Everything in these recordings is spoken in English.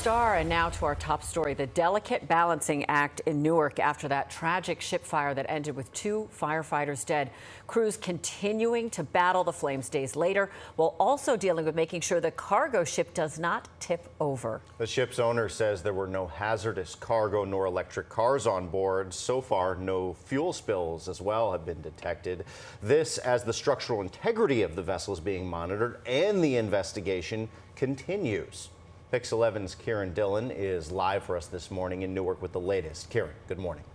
Star, and now to our top story, the delicate balancing act in Newark after that tragic ship fire that ended with 2 firefighters dead. Crews continuing to battle the flames days later, while also dealing with making sure the cargo ship does not tip over. The ship's owner says there were no hazardous cargo nor electric cars on board. So far, no fuel spills as well have been detected. This as the structural integrity of the vessel is being monitored and the investigation continues. Pix 11's Kieran Dillon is live for us this morning in Newark with the latest. Kieran, good morning.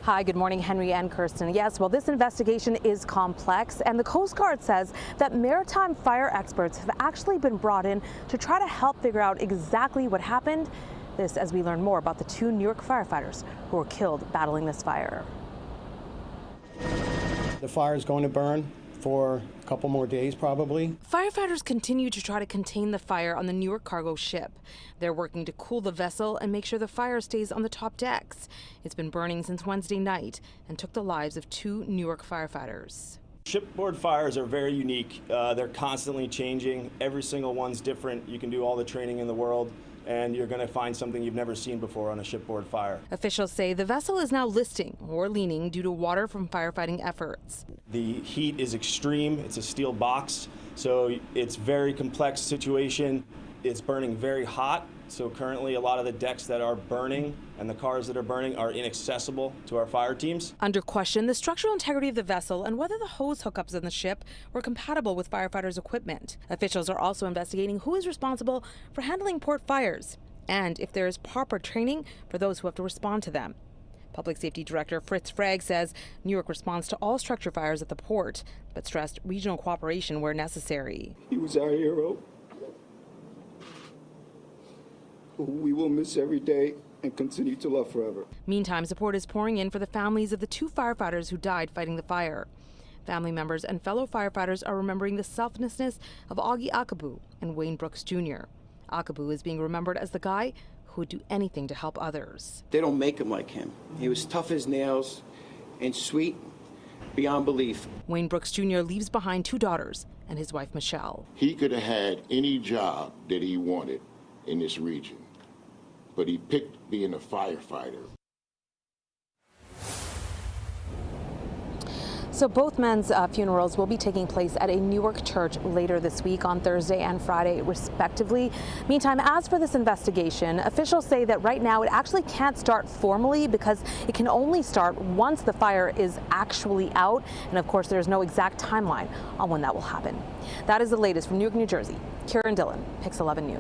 Hi, good morning, Henry and Kirsten. Yes, well, this investigation is complex, and the Coast Guard says that maritime fire experts have actually been brought in to try to help figure out exactly what happened. This as we learn more about the 2 Newark firefighters who were killed battling this fire. The fire is going to burn for a couple more days, probably. Firefighters continue to try to contain the fire on the Newark cargo ship. They're working to cool the vessel and make sure the fire stays on the top decks. It's been burning since Wednesday night and took the lives of 2 Newark firefighters. Shipboard fires are very unique. They're constantly changing. Every single one's different. You can do all the training in the world, and you're going to find something you've never seen before on a shipboard fire. Officials say the vessel is now listing or leaning due to water from firefighting efforts. The heat is extreme. It's a steel box, so it's a very complex situation. It's burning very hot, so currently a lot of the decks that are burning and the cars that are burning are inaccessible to our fire teams. Under question, the structural integrity of the vessel and whether the hose hookups on the ship were compatible with firefighters' equipment. Officials are also investigating who is responsible for handling port fires and if there is proper training for those who have to respond to them. Public Safety Director Fritz Frag says Newark responds to all structure fires at the port, but stressed regional cooperation where necessary. He was our hero, who we will miss every day and continue to love forever. Meantime, support is pouring in for the families of the 2 firefighters who died fighting the fire. Family members and fellow firefighters are remembering the selflessness of Augie Akabu and Wayne Brooks Jr. Akabu is being remembered as the guy who would do anything to help others. They don't make him like him. He was tough as nails and sweet beyond belief. Wayne Brooks Jr. leaves behind 2 daughters and his wife, Michelle. He could have had any job that he wanted in this region, but he picked being a firefighter. So both men's funerals will be taking place at a Newark church later this week on Thursday and Friday, respectively. Meantime, as for this investigation, officials say that right now it actually can't start formally because it can only start once the fire is actually out. And of course, there's no exact timeline on when that will happen. That is the latest from Newark, New Jersey. Kieran Dillon, Pix 11 News.